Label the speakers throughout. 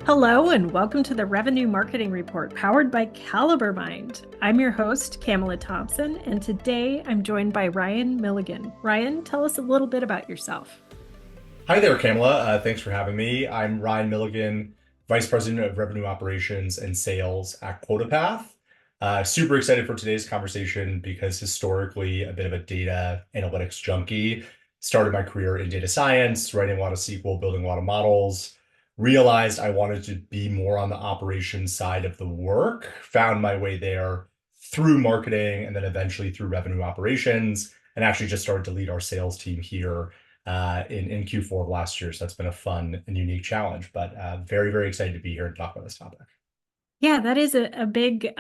Speaker 1: Hello, and welcome to the Revenue Marketing Report powered by Caliber Mind. I'm your host, Camela Thompson, and today I'm joined by Ryan Milligan. Ryan, tell us a little bit about yourself.
Speaker 2: Hi there, Camela. Thanks for having me. I'm Ryan Milligan, Vice President of Revenue Operations and Sales at QuotaPath. Super excited for today's conversation because historically a bit of a data analytics junkie. Started my career in data science, writing a lot of SQL, building a lot of models. Realized I wanted to be more on the operations side of the work. Found my way there through marketing and then eventually through revenue operations, and actually just started to lead our sales team here in Q4 of last year. So that's been a fun and unique challenge, but very, very excited to be here and talk about this topic.
Speaker 1: Yeah, that is a big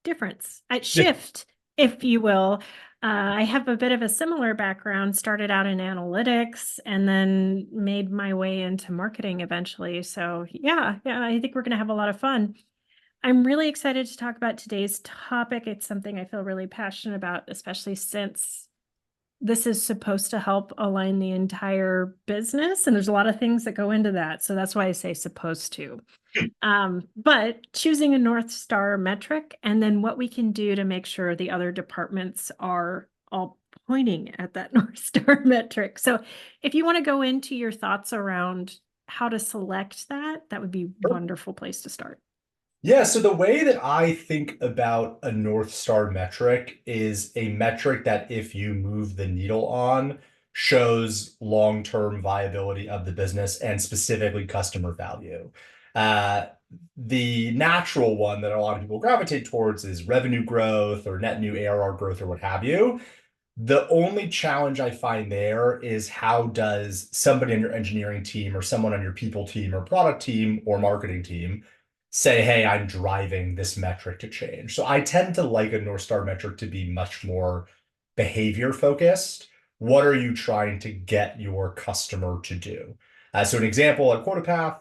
Speaker 1: difference, a
Speaker 2: Yeah.
Speaker 1: shift, if you will. I have a bit of a similar background, started out in analytics and then made my way into marketing eventually. So yeah, I think we're going to have a lot of fun. I'm really excited to talk about today's topic. It's something I feel really passionate about, especially since this is supposed to help align the entire business. And there's a lot of things that go into that. So that's why I say supposed to. But choosing a North Star metric and then what we can do to make sure the other departments are all pointing at that North Star metric. So if you want to go into your thoughts around how to select that, that would be a wonderful place to start.
Speaker 2: Yeah, so the way that I think about a North Star metric is a metric that if you move the needle on, shows long-term viability of the business and specifically customer value. Uh, the natural one that a lot of people gravitate towards is revenue growth or net new ARR growth or what have you. The only challenge I find there is how does somebody on your engineering team or someone on your people team or product team or marketing team say, hey, I'm driving this metric to change. So I tend to like a North Star metric to be much more behavior focused. What are you trying to get your customer to do? So an example at QuotaPath,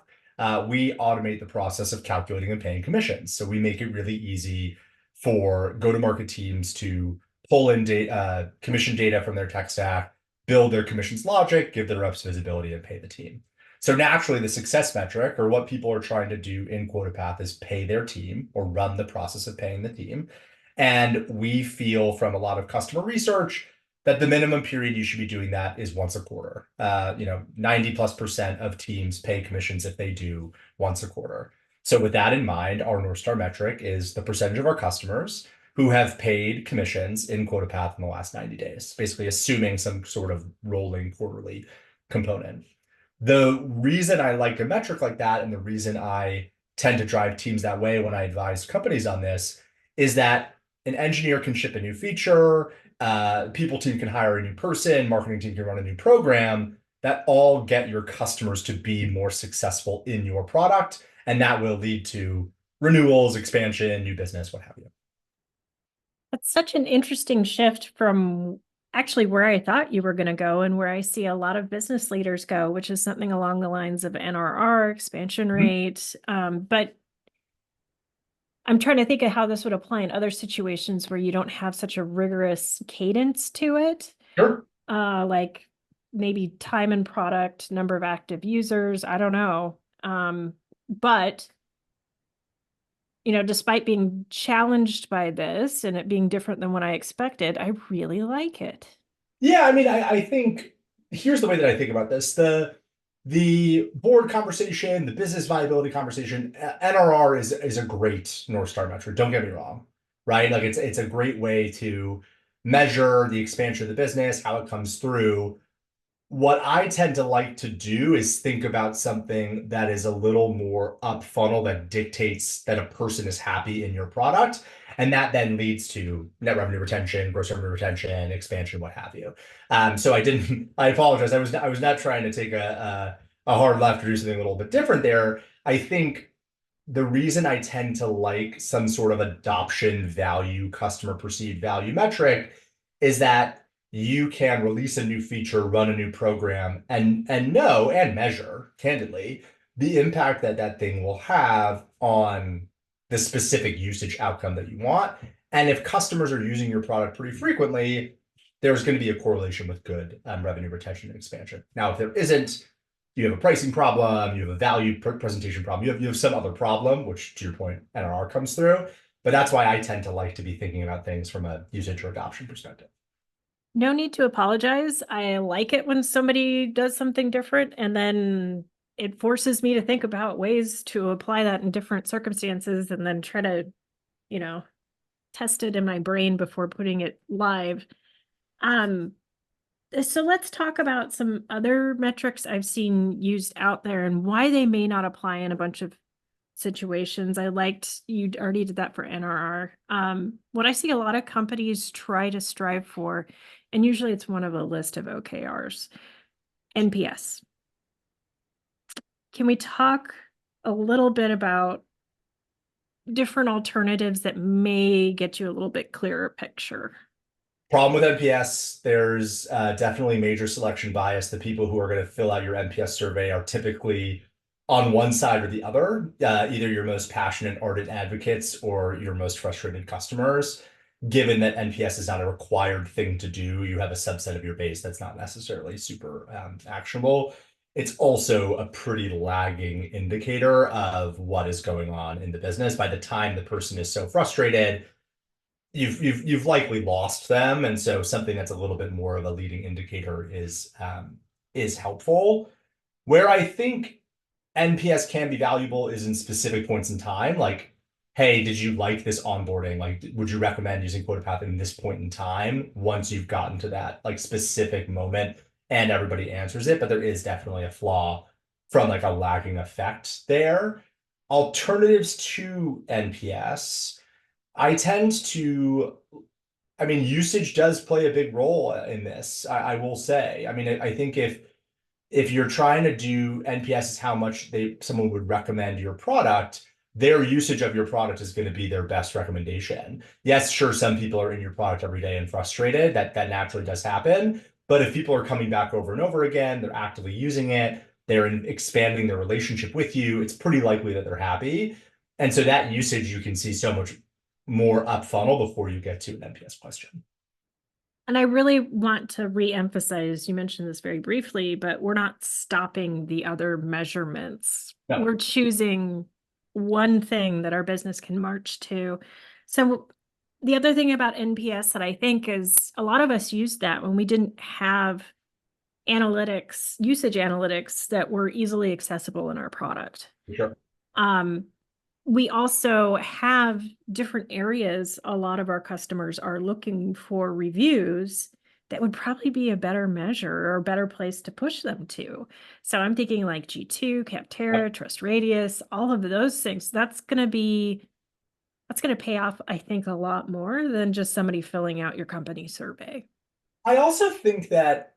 Speaker 2: we automate the process of calculating and paying commissions. So we make it really easy for go-to-market teams to pull in data, commission data from their tech stack, build their commissions logic, give their reps visibility, and pay the team. So naturally, the success metric, or what people are trying to do in QuotaPath, is pay their team or run the process of paying the team. And we feel from a lot of customer research that the minimum period you should be doing that is once a quarter. 90+% of teams pay commissions if they do once a quarter. So with that in mind, our North Star metric is the percentage of our customers who have paid commissions in QuotaPath in the last 90 days, basically assuming some sort of rolling quarterly component. The reason I like a metric like that and the reason I tend to drive teams that way when I advise companies on this is that an engineer can ship a new feature, people team can hire a new person, marketing team can run a new program that all get your customers to be more successful in your product. And that will lead to renewals, expansion, new business, what have you.
Speaker 1: That's such an interesting shift from actually where I thought you were going to go and where I see a lot of business leaders go, which is something along the lines of NRR, expansion
Speaker 2: Mhm.
Speaker 1: rate. But I'm trying to think of how this would apply in other situations where you don't have such a rigorous cadence to it,
Speaker 2: Sure.
Speaker 1: like maybe time and product, number of active users. I don't know. But despite being challenged by this and it being different than what I expected, I really like it.
Speaker 2: Yeah, I mean, I think here's the way that I think about this. The board conversation, the business viability conversation, NRR is a great North Star metric. Don't get me wrong, right? Like it's a great way to measure the expansion of the business, how it comes through. What I tend to like to do is think about something that is a little more up funnel that dictates that a person is happy in your product. And that then leads to net revenue retention, gross revenue retention, expansion, what have you. So I apologize. I was not trying to take a hard left or do something a little bit different there. I think the reason I tend to like some sort of adoption value, customer perceived value metric is that you can release a new feature, run a new program, and know and measure, candidly, the impact that that thing will have on the specific usage outcome that you want. And if customers are using your product pretty frequently, there's going to be a correlation with good revenue retention and expansion. Now, if there isn't, you have a pricing problem, you have a value presentation problem, you have some other problem, which to your point, NRR comes through. But that's why I tend to like to be thinking about things from a usage or adoption perspective.
Speaker 1: No need to apologize. I like it when somebody does something different, and then it forces me to think about ways to apply that in different circumstances and then try to, you know, test it in my brain before putting it live. Um, so let's talk about some other metrics I've seen used out there and why they may not apply in a bunch of situations. I liked you already did that for NRR. What I see a lot of companies try to strive for, and usually it's one of a list of OKRs, NPS. Can we talk a little bit about different alternatives that may get you a little bit clearer picture?
Speaker 2: Problem with NPS, there's definitely major selection bias. The people who are going to fill out your NPS survey are typically on one side or the other, either your most passionate, ardent advocates or your most frustrated customers. Given that NPS is not a required thing to do, you have a subset of your base that's not necessarily super actionable. It's also a pretty lagging indicator of what is going on in the business. By the time the person is so frustrated, you've likely lost them, and so something that's a little bit more of a leading indicator is helpful. Where I think NPS can be valuable is in specific points in time, like, hey, did you like this onboarding? Like, would you recommend using QuotaPath in this point in time once you've gotten to that like specific moment and everybody answers it? But there is definitely a flaw from like a lagging effect there. Alternatives to NPS. I tend to, I mean, usage does play a big role in this. I will say. I mean, I think if you're trying to do NPS is how much someone would recommend your product, their usage of your product is going to be their best recommendation. Yes, sure, some people are in your product every day and frustrated. That naturally does happen. But if people are coming back over and over again, they're actively using it, they're expanding their relationship with you, it's pretty likely that they're happy. And so that usage you can see so much more up funnel before you get to an NPS question.
Speaker 1: And I really want to re-emphasize, you mentioned this very briefly, but we're not stopping the other measurements.
Speaker 2: No,
Speaker 1: We're choosing one thing that our business can march to. So the other thing about NPS that I think is a lot of us used that when we didn't have analytics, usage analytics that were easily accessible in our product.
Speaker 2: for sure.
Speaker 1: Um, we also have different areas. A lot of our customers are looking for reviews that would probably be a better measure or a better place to push them to. So I'm thinking like G2, Capterra, Trust Radius, all of those things. That's going to pay off, I think, a lot more than just somebody filling out your company survey.
Speaker 2: I also think that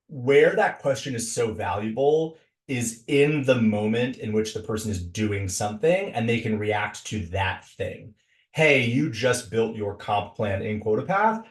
Speaker 2: where that question is so valuable is in the moment in which the person is doing something and they can react to that thing. Hey, you just built your comp plan in QuotaPath.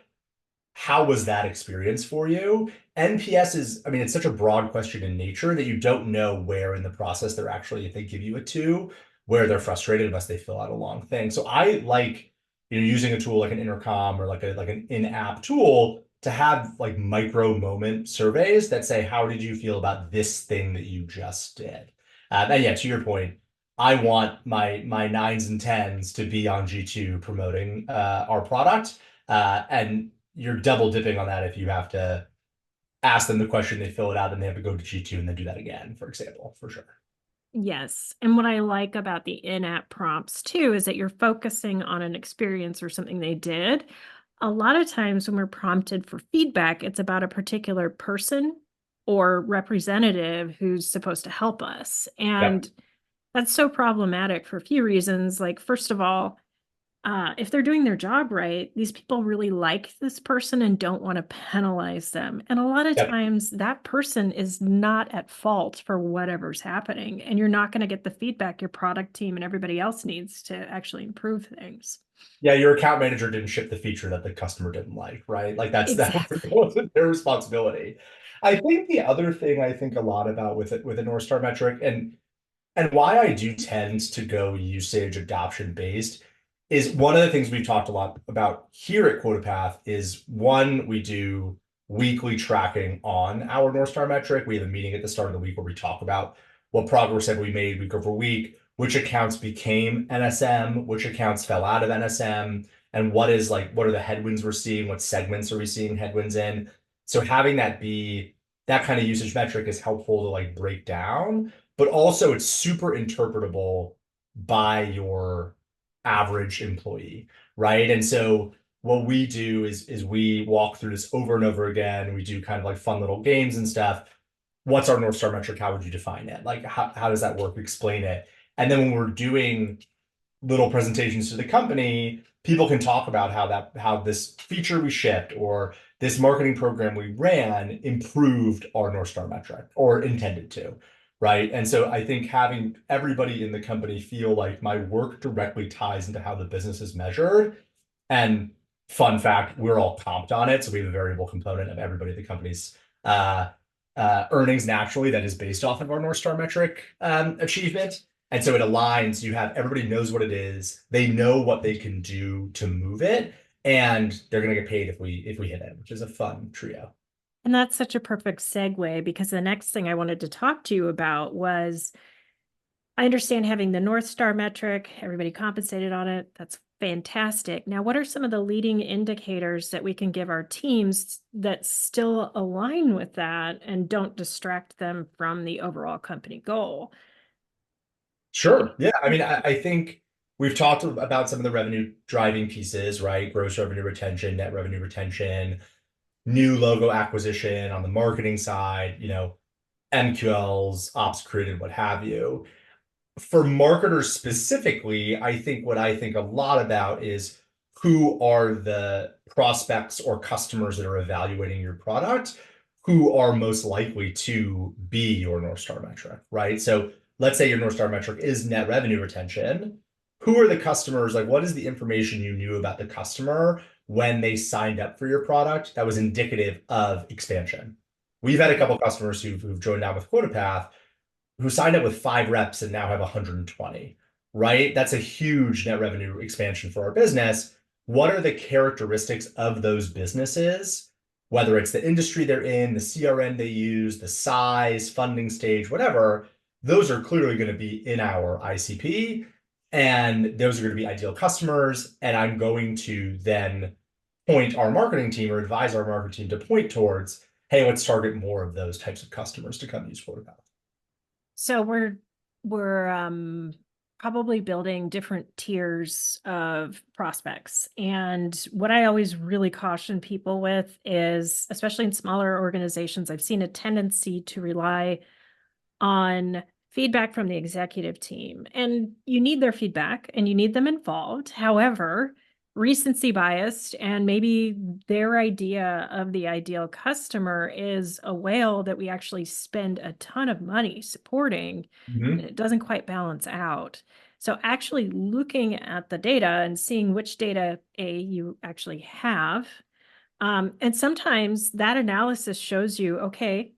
Speaker 2: How was that experience for you? NPS is, I mean, it's such a broad question in nature that you don't know where in the process they're actually, if they give you a two, where they're frustrated unless they fill out a long thing. So I like, using a tool like an intercom or like an in-app tool to have like micro moment surveys that say, how did you feel about this thing that you just did? And yeah, to your point, I want my nines and tens to be on G2 promoting our product. And you're double dipping on that if you have to ask them the question, they fill it out, and they have to go to G2 and then do that again, for example, for sure.
Speaker 1: Yes. And what I like about the in-app prompts too is that you're focusing on an experience or something they did. A lot of times when we're prompted for feedback, it's about a particular person or representative who's supposed to help us.
Speaker 2: Yeah.
Speaker 1: And that's so problematic for a few reasons. Like, first of all, if they're doing their job right, these people really like this person and don't want to penalize them. And a lot of
Speaker 2: Yep.
Speaker 1: times that person is not at fault for whatever's happening. And you're not going to get the feedback your product team and everybody else needs to actually improve things.
Speaker 2: Yeah, your account manager didn't ship the feature that the customer didn't like, right? Like that
Speaker 1: Exactly.
Speaker 2: wasn't their responsibility. I think the other thing I think a lot about with it with a North Star metric and why I do tend to go usage adoption based is one of the things we've talked a lot about here at QuotaPath is one, we do weekly tracking on our North Star metric. We have a meeting at the start of the week where we talk about what progress have we made week over week, which accounts became NSM, which accounts fell out of NSM, and what are the headwinds we're seeing, what segments are we seeing headwinds in. So having that kind of usage metric is helpful to like break down, but also it's super interpretable by your average employee, right? And so what we do is we walk through this over and over again. We do kind of like fun little games and stuff. What's our North Star metric? How would you define it? Like how does that work? Explain it. And then when we're doing little presentations to the company, people can talk about how this feature we shipped or this marketing program we ran improved our North Star metric or intended to, right? And so I think having everybody in the company feel like my work directly ties into how the business is measured. And fun fact, we're all comped on it, so we have a variable component of everybody at the company's uh, earnings naturally that is based off of our North Star metric achievement. And so it aligns, everybody knows what it is, they know what they can do to move it, and they're gonna get paid if we hit it, which is a fun trio.
Speaker 1: And that's such a perfect segue, because the next thing I wanted to talk to you about was, I understand having the North Star metric, everybody compensated on it. That's fantastic. Now, what are some of the leading indicators that we can give our teams that still align with that and don't distract them from the overall company goal?
Speaker 2: Sure. Yeah. I mean, I think we've talked about some of the revenue driving pieces, right? Gross revenue retention, net revenue retention, new logo acquisition on the marketing side, MQLs, ops created, what have you. For marketers specifically, I think what I think a lot about is who are the prospects or customers that are evaluating your product, who are most likely to be your North Star metric, right? So let's say your North Star metric is net revenue retention. Who are the customers? Like, what is the information you knew about the customer when they signed up for your product that was indicative of expansion? We've had a couple customers who've joined now with QuotaPath who signed up with 5 reps and now have 120, right? That's a huge net revenue expansion for our business. What are the characteristics of those businesses, whether it's the industry they're in, the CRM they use, the size, funding stage, whatever? Those are clearly going to be in our ICP, and those are going to be ideal customers. And I'm going to then point our marketing team or advise our marketing team to point towards, hey, let's target more of those types of customers to come use QuotaPath.
Speaker 1: So we're probably building different tiers of prospects. And what I always really caution people with is, especially in smaller organizations, I've seen a tendency to rely on feedback from the executive team. And you need their feedback and you need them involved. However, recency biased and maybe their idea of the ideal customer is a whale that we actually spend a ton of money supporting, and it doesn't quite balance out. So actually looking at the data and seeing which data you actually have. And sometimes that analysis shows you, okay,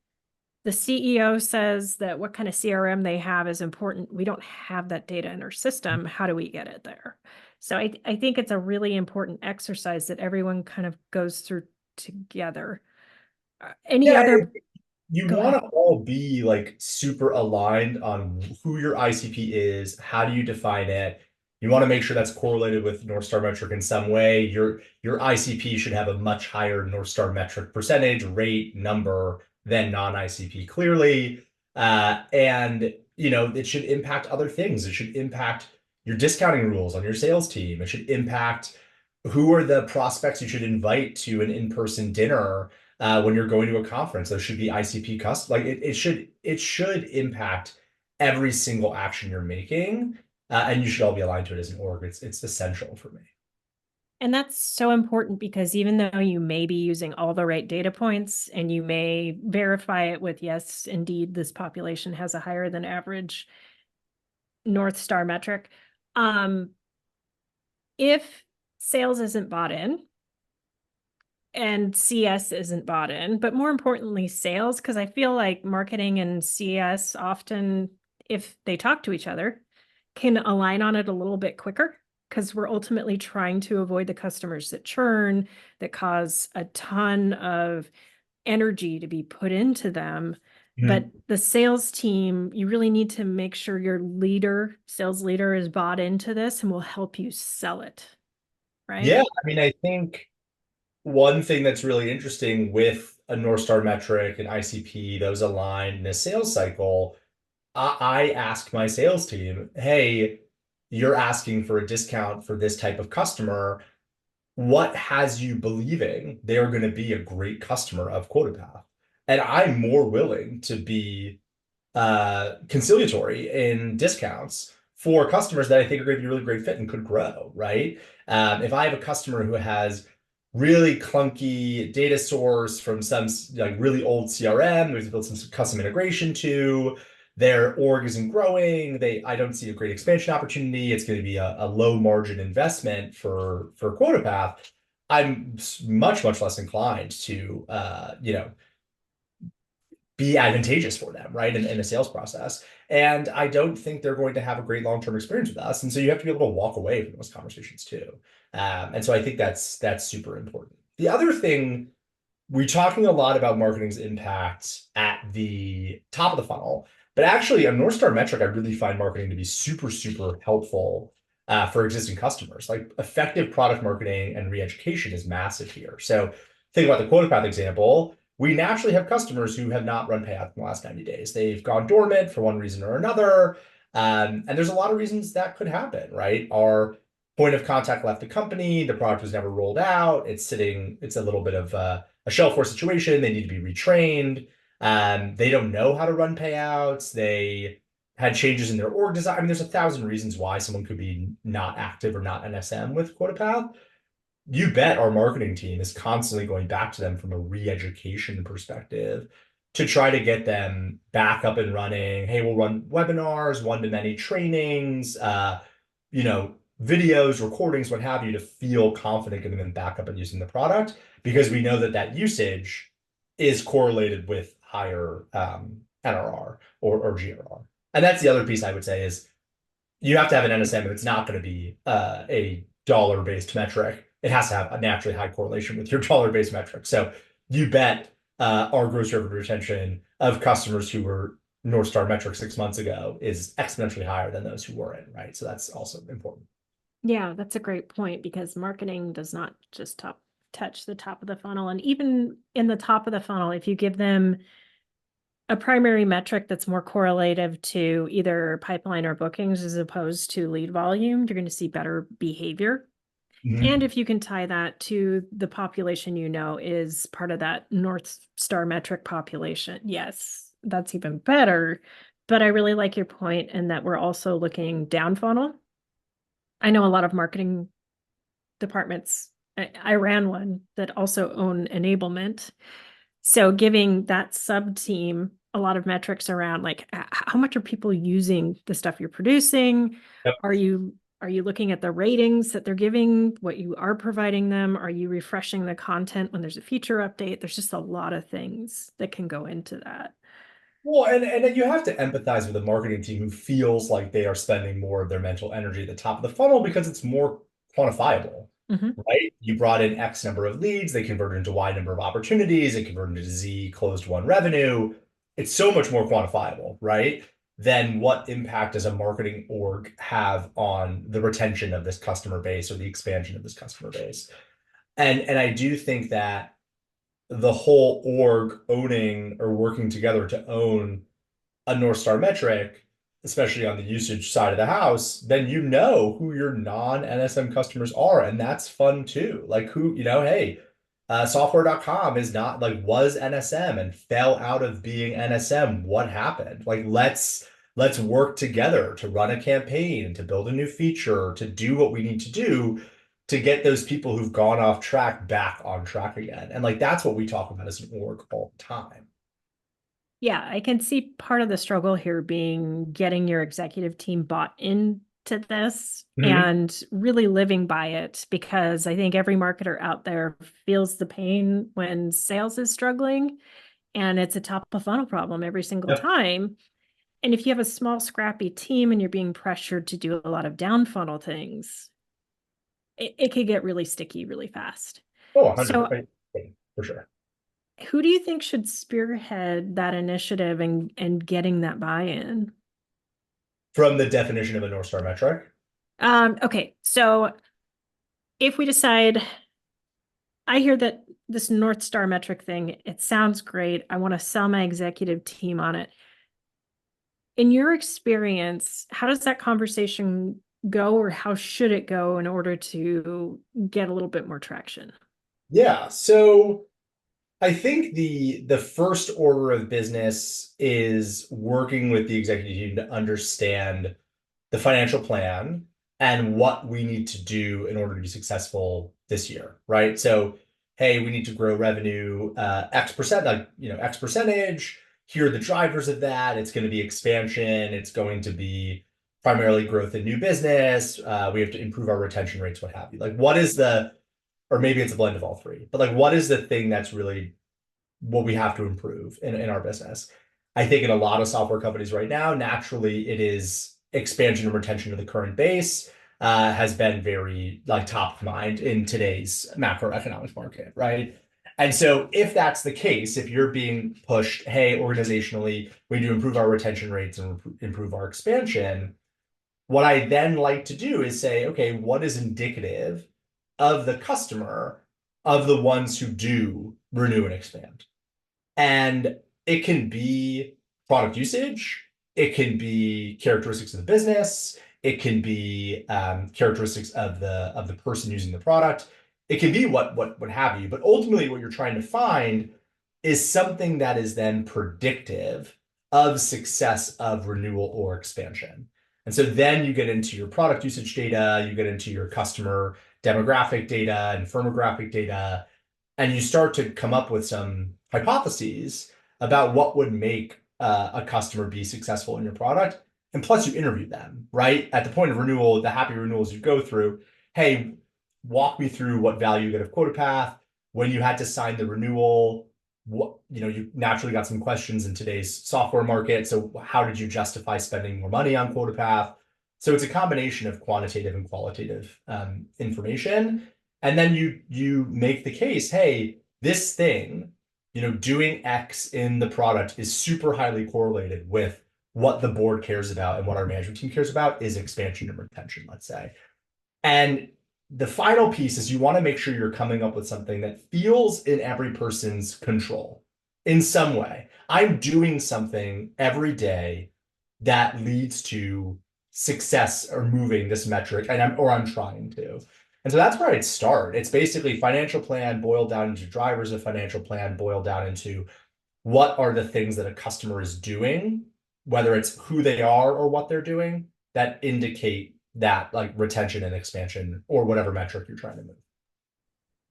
Speaker 1: the CEO says that what kind of CRM they have is important. We don't have that data in our system. How do we get it there? So I think it's a really important exercise that everyone kind of goes through together. Any
Speaker 2: Yeah,
Speaker 1: other,
Speaker 2: you
Speaker 1: go
Speaker 2: want
Speaker 1: ahead.
Speaker 2: to all be like super aligned on who your ICP is, how do you define it? You want to make sure that's correlated with North Star metric in some way. Your ICP should have a much higher North Star metric percentage, rate, number than non-ICP clearly. And it should impact other things. It should impact your discounting rules on your sales team. It should impact who are the prospects you should invite to an in-person dinner when you're going to a conference. Those should be ICP custom. Like it should impact every single action you're making, and you should all be aligned to it as an org. It's essential for me.
Speaker 1: And that's so important, because even though you may be using all the right data points and you may verify it with, yes, indeed, this population has a higher than average North Star metric. If sales isn't bought in and CS isn't bought in, but more importantly, sales, because I feel like marketing and CS often, if they talk to each other, can align on it a little bit quicker, because we're ultimately trying to avoid the customers that churn, that cause a ton of energy to be put into them. But
Speaker 2: Mhm.
Speaker 1: the sales team, you really need to make sure your sales leader is bought into this and will help you sell it, right?
Speaker 2: Yeah, I mean, I think one thing that's really interesting with a North Star metric and ICP, those aligned in a sales cycle, I ask my sales team, hey, you're asking for a discount for this type of customer. What has you believing they're going to be a great customer of QuotaPath? And I'm more willing to be conciliatory in discounts for customers that I think are going to be a really great fit and could grow, right? If I have a customer who has really clunky data source from some like really old CRM, there's built some custom integration to, their org isn't growing, I don't see a great expansion opportunity, it's going to be a low margin investment for QuotaPath. I'm much, much less inclined to be advantageous for them, right? In a sales process. And I don't think they're going to have a great long-term experience with us. And so you have to be able to walk away from those conversations too. And so I think that's super important. The other thing, we're talking a lot about marketing's impact at the top of the funnel, but actually a North Star metric, I really find marketing to be super, super helpful for existing customers. Like effective product marketing and re-education is massive here. So think about the QuotaPath example. We naturally have customers who have not run payouts in the last 90 days. They've gone dormant for one reason or another. And there's a lot of reasons that could happen, right? Our point of contact left the company, the product was never rolled out, it's a little bit of a shelf war situation. They need to be retrained. They don't know how to run payouts. They had changes in their org design. I mean, there's 1,000 reasons why someone could be not active or not NSM with QuotaPath. You bet our marketing team is constantly going back to them from a re-education perspective to try to get them back up and running. Hey, we'll run webinars, one-to-many trainings, videos, recordings, what have you, to feel confident getting them back up and using the product because we know that that usage is correlated with higher NRR or GRR. And that's the other piece I would say is you have to have an NSM, and it's not going to be a dollar-based metric. It has to have a naturally high correlation with your dollar-based metric. So you bet our gross revenue retention of customers who were North Star metric 6 months ago is exponentially higher than those who weren't, right? So that's also important.
Speaker 1: Yeah, that's a great point because marketing does not just touch the top of the funnel. And even in the top of the funnel, if you give them a primary metric that's more correlative to either pipeline or bookings as opposed to lead volume, you're going to see better behavior. And
Speaker 2: Mhm.
Speaker 1: if you can tie that to the population is part of that North Star metric population, yes, that's even better. But I really like your point in that we're also looking down funnel. I know a lot of marketing departments. I ran one that also own enablement. So giving that sub team a lot of metrics around like how much are people using the stuff you're producing?
Speaker 2: Yep.
Speaker 1: Are you looking at the ratings that they're giving, what you are providing them? Are you refreshing the content when there's a feature update? There's just a lot of things that can go into that.
Speaker 2: Well, and then you have to empathize with a marketing team who feels like they are spending more of their mental energy at the top of the funnel because it's more quantifiable,
Speaker 1: Mhm.
Speaker 2: right? You brought in X number of leads, they converted into Y number of opportunities, they converted into Z closed one revenue. It's so much more quantifiable, right? Then what impact does a marketing org have on the retention of this customer base or the expansion of this customer base? And I do think that the whole org owning or working together to own a North Star metric, especially on the usage side of the house, then you know who your non-NSM customers are. And that's fun too. Like who, hey, software.com is not like was NSM and fell out of being NSM. What happened? Like let's work together to run a campaign, to build a new feature, to do what we need to do to get those people who've gone off track back on track again. And like that's what we talk about as an org all the time.
Speaker 1: Yeah, I can see part of the struggle here being getting your executive team bought into this
Speaker 2: Mhm.
Speaker 1: and really living by it because I think every marketer out there feels the pain when sales is struggling and it's a top of funnel problem every single
Speaker 2: Yep.
Speaker 1: time. And if you have a small, scrappy team and you're being pressured to do a lot of down funnel things, it could get really sticky really fast.
Speaker 2: Oh,
Speaker 1: So
Speaker 2: 100%. For sure.
Speaker 1: who do you think should spearhead that initiative and getting that buy-in?
Speaker 2: From the definition of a North Star metric.
Speaker 1: Okay, so if we decide, I hear that this North Star metric thing, it sounds great. I want to sell my executive team on it. In your experience, how does that conversation go, or how should it go in order to get a little bit more traction?
Speaker 2: Yeah. So I think the first order of business is working with the executive team to understand the financial plan and what we need to do in order to be successful this year, right? So, hey, we need to grow revenue X percent, like, X percentage. Here are the drivers of that. It's going to be expansion. It's going to be primarily growth in new business. We have to improve our retention rates, what have you. Like, what is or maybe it's a blend of all three, but like, what is the thing that's really what we have to improve in our business? I think in a lot of software companies right now, naturally, it is expansion and retention of the current base has been very like top of mind in today's macroeconomic market, right? And so if that's the case, if you're being pushed, hey, organizationally, we need to improve our retention rates and improve our expansion, what I then like to do is say, okay, what is indicative of the customer of the ones who do renew and expand? And it can be product usage, it can be characteristics of the business, it can be characteristics of the person using the product. It can be what have you. But ultimately, what you're trying to find is something that is then predictive of success of renewal or expansion. And so then you get into your product usage data, you get into your customer demographic data and firmographic data, and you start to come up with some hypotheses about what would make a customer be successful in your product. And plus, you interview them, right? At the point of renewal, the happy renewals you go through, hey, walk me through what value you get of QuotaPath. When you had to sign the renewal, you naturally got some questions in today's software market. So how did you justify spending more money on QuotaPath? So it's a combination of quantitative and qualitative information. And then you make the case, hey, this thing, doing X in the product is super highly correlated with what the board cares about and what our management team cares about is expansion and retention, let's say. And the final piece is you want to make sure you're coming up with something that feels in every person's control in some way. I'm doing something every day that leads to success or moving this metric, and I'm trying to. And so that's where I'd start. It's basically financial plan boiled down into drivers of financial plan boiled down into what are the things that a customer is doing, whether it's who they are or what they're doing, that indicate that like retention and expansion or whatever metric you're trying to move.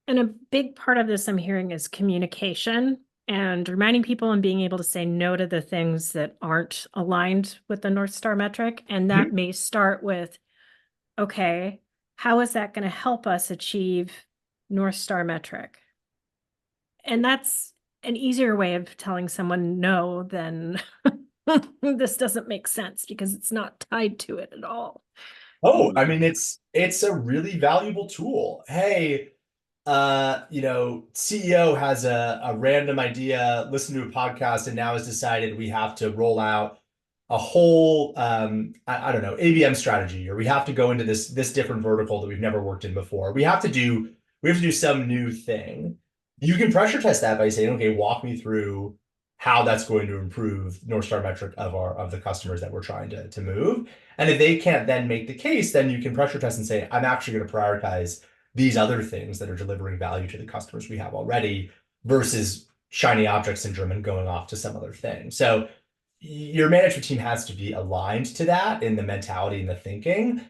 Speaker 1: And a big part of this I'm hearing is communication and reminding people and being able to say no to the things that aren't aligned with the North Star metric. And that may start with, okay, how is that going to help us achieve North Star metric? And that's an easier way of telling someone no than this doesn't make sense because it's not tied to it at all.
Speaker 2: Oh, I mean, it's a really valuable tool. Hey, CEO has a random idea, listened to a podcast, and now has decided we have to roll out a whole I don't know, ABM strategy, or we have to go into this different vertical that we've never worked in before. We have to do some new thing. You can pressure test that by saying, okay, walk me through how that's going to improve North Star metric of the customers that we're trying to move. And if they can't then make the case, then you can pressure test and say, I'm actually going to prioritize these other things that are delivering value to the customers we have already versus shiny object syndrome and going off to some other thing. So your management team has to be aligned to that in the mentality and the thinking,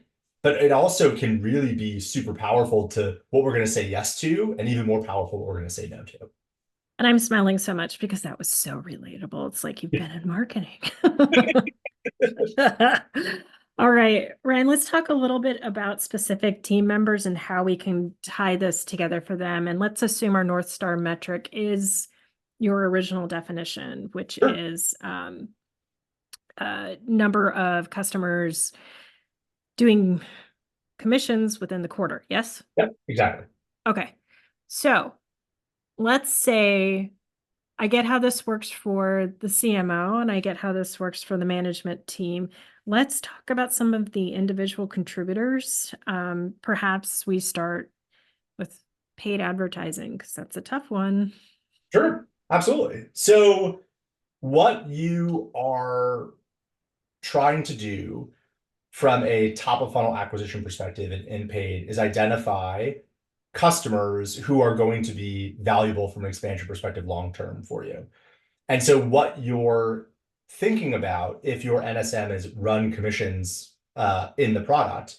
Speaker 2: but it also can really be super powerful to what we're going to say yes to, and even more powerful what we're going to say no to.
Speaker 1: And I'm smiling so much because that was so relatable. It's like you've been in marketing. All right, Ryan, let's talk a little bit about specific team members and how we can tie this together for them. And let's assume our North Star metric is your original definition, which
Speaker 2: Sure.
Speaker 1: is number of customers doing commissions within the quarter. Yes?
Speaker 2: Yep, exactly.
Speaker 1: Okay. So let's say I get how this works for the CMO and I get how this works for the management team. Let's talk about some of the individual contributors. Perhaps we start with paid advertising because that's a tough one.
Speaker 2: Sure, absolutely. So what you are trying to do from a top of funnel acquisition perspective in paid is identify customers who are going to be valuable from an expansion perspective long term for you. And so what you're thinking about if your NSM is run commissions in the product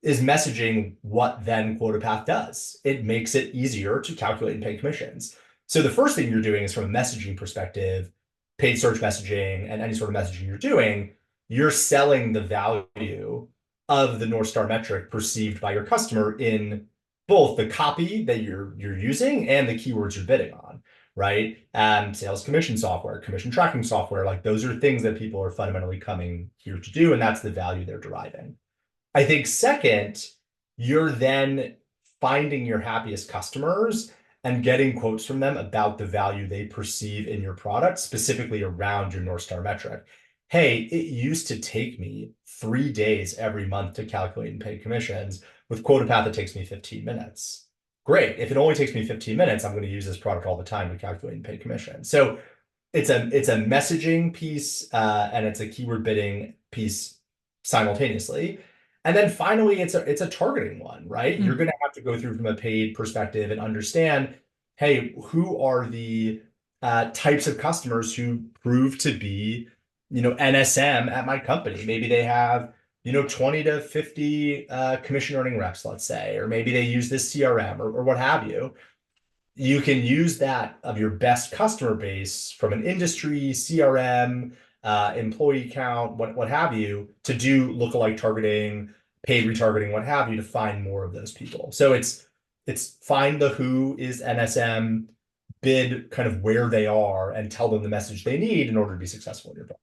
Speaker 2: is messaging what then QuotaPath does. It makes it easier to calculate and pay commissions. So the first thing you're doing is from a messaging perspective, paid search messaging and any sort of messaging you're doing, you're selling the value of the North Star metric perceived by your customer in both the copy that you're using and the keywords you're bidding on, right? Sales commission software, commission tracking software, like those are things that people are fundamentally coming here to do, and that's the value they're deriving. I think second, you're then finding your happiest customers and getting quotes from them about the value they perceive in your product, specifically around your North Star metric. Hey, it used to take me 3 days every month to calculate and pay commissions. With QuotaPath, it takes me 15 minutes. Great. If it only takes me 15 minutes, I'm going to use this product all the time to calculate and pay commission. So it's a messaging piece and it's a keyword bidding piece simultaneously. And then finally, it's a targeting one, right? You're going to have to go through from a paid perspective and understand, hey, who are the types of customers who prove to be, NSM at my company? Maybe they have, 20 to 50 commission earning reps, let's say, or maybe they use this CRM or what have you. You can use that of your best customer base from an industry, CRM, employee count, what have you, to do lookalike targeting, paid retargeting, what have you, to find more of those people. So it's find the who is NSM, bid kind of where they are, and tell them the message they need in order to be successful in your product.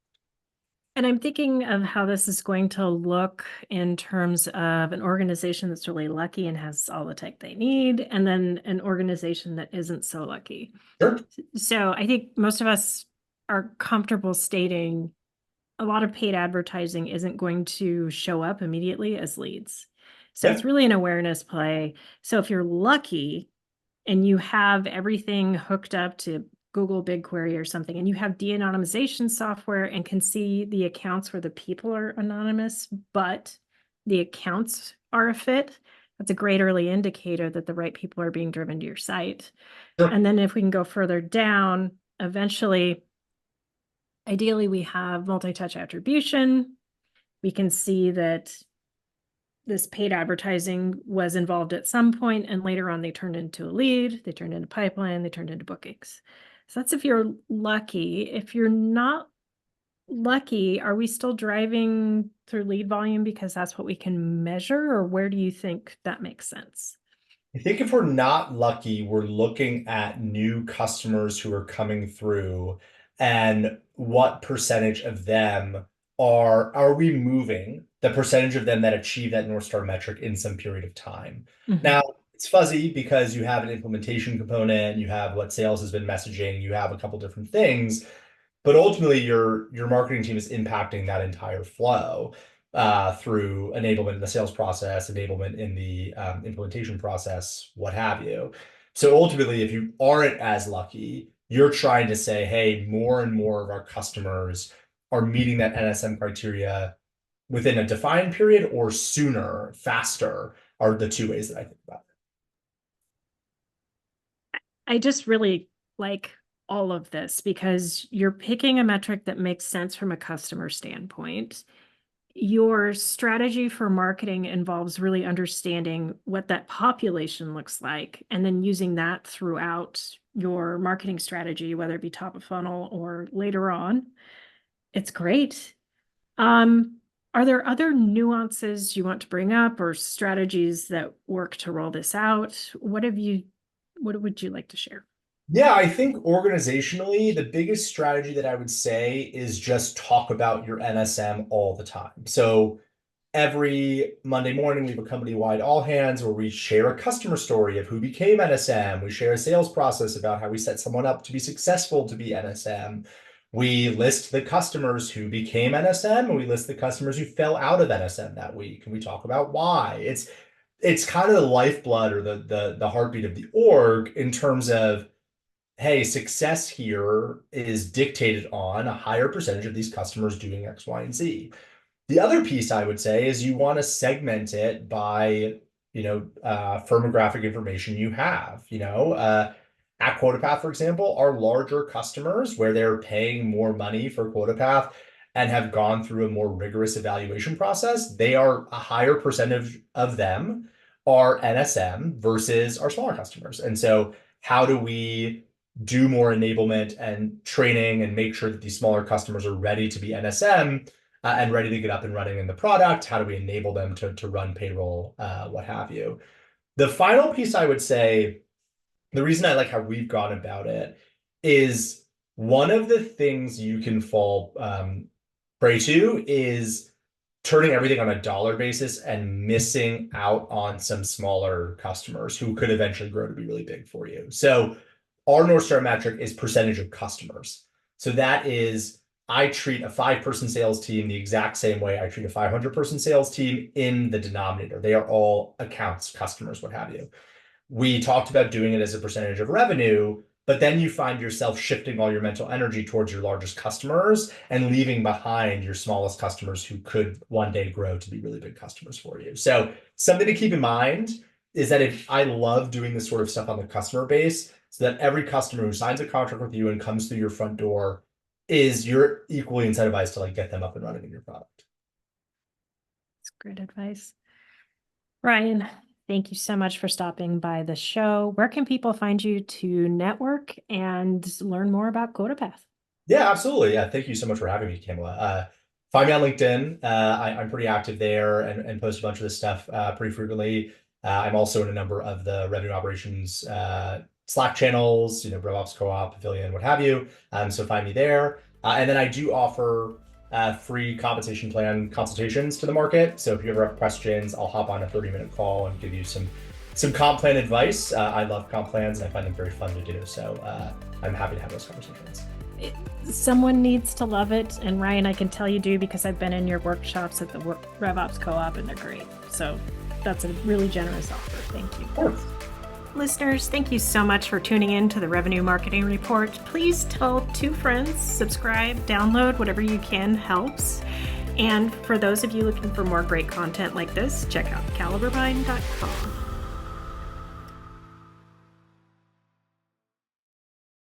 Speaker 1: And I'm thinking of how this is going to look in terms of an organization that's really lucky and has all the tech they need, and then an organization that isn't so lucky.
Speaker 2: Sure.
Speaker 1: So I think most of us are comfortable stating a lot of paid advertising isn't going to show up immediately as leads. So
Speaker 2: Yeah.
Speaker 1: it's really an awareness play. So if you're lucky and you have everything hooked up to Google BigQuery or something, and you have de-anonymization software and can see the accounts where the people are anonymous, but the accounts are a fit, that's a great early indicator that the right people are being driven to your site.
Speaker 2: Sure.
Speaker 1: And then if we can go further down, eventually, ideally, we have multi-touch attribution. We can see that this paid advertising was involved at some point, and later on they turned into a lead, they turned into pipeline, they turned into bookings. So that's if you're lucky. If you're not lucky, are we still driving through lead volume because that's what we can measure, or where do you think that makes sense?
Speaker 2: I think if we're not lucky, we're looking at new customers who are coming through and what percentage of them are we moving the percentage of them that achieve that North Star metric in some period of time. Now, it's fuzzy because you have an implementation component, you have what sales has been messaging, you have a couple different things, but ultimately your marketing team is impacting that entire flow through enablement in the sales process, enablement in the implementation process, what have you. So ultimately, if you aren't as lucky, you're trying to say, hey, more and more of our customers are meeting that NSM criteria within a defined period or sooner, faster are the two ways that I think about
Speaker 1: I just really like all of this because you're picking a metric that makes sense from a customer standpoint. Your strategy for marketing involves really understanding what that population looks like and then using that throughout your marketing strategy, whether it be top of funnel or later on. It's great. Um, are there other nuances you want to bring up or strategies that work to roll this out? What would you like to share?
Speaker 2: Yeah, I think organizationally, the biggest strategy that I would say is just talk about your NSM all the time. So every Monday morning, we have a company-wide all hands where we share a customer story of who became NSM. We share a sales process about how we set someone up to be successful to be NSM. We list the customers who became NSM, and we list the customers who fell out of NSM that week, and we talk about why. It's kind of the lifeblood or the heartbeat of the org in terms of, hey, success here is dictated on a higher percentage of these customers doing X, Y, and Z. The other piece I would say is you want to segment it by, firmographic information you have. At QuotaPath, for example, our larger customers where they're paying more money for QuotaPath and have gone through a more rigorous evaluation process, they are a higher percentage of them are NSM versus our smaller customers. And so how do we do more enablement and training and make sure that these smaller customers are ready to be NSM and ready to get up and running in the product? How do we enable them to run payroll, what have you? The final piece I would say, the reason I like how we've gone about it is one of the things you can fall prey to is turning everything on a dollar basis and missing out on some smaller customers who could eventually grow to be really big for you. So our North Star metric is percentage of customers. So that is, I treat a 5-person sales team the exact same way I treat a 500-person sales team in the denominator. They are all accounts, customers, what have you. We talked about doing it as a percentage of revenue, but then you find yourself shifting all your mental energy towards your largest customers and leaving behind your smallest customers who could one day grow to be really big customers for you. So something to keep in mind is that if I love doing this sort of stuff on the customer base, so that every customer who signs a contract with you and comes through your front door you're equally incentivized to get them up and running in your product.
Speaker 1: That's great advice. Ryan, thank you so much for stopping by the show. Where can people find you to network and learn more about QuotaPath?
Speaker 2: Yeah, absolutely. Yeah, thank you so much for having me, Camela. Find me on LinkedIn. I'm pretty active there and post a bunch of this stuff pretty frequently. I'm also in a number of the revenue operations Slack channels, RevOps Co-op, Pavilion, what have you. So find me there. And then I do offer free compensation plan consultations to the market. So if you ever have questions, I'll hop on a 30-minute call and give you some comp plan advice. I love comp plans and I find them very fun to do. So I'm happy to have those conversations.
Speaker 1: Someone needs to love it. And Ryan, I can tell you do because I've been in your workshops at the RevOps Co-op and they're great. So that's a really generous offer. Thank you.
Speaker 2: Of course.
Speaker 1: Listeners, thank you so much for tuning in to the Revenue Marketing Report. Please tell 2 friends, subscribe, download, whatever you can helps. And for those of you looking for more great content like this, check out caliberbuying.com.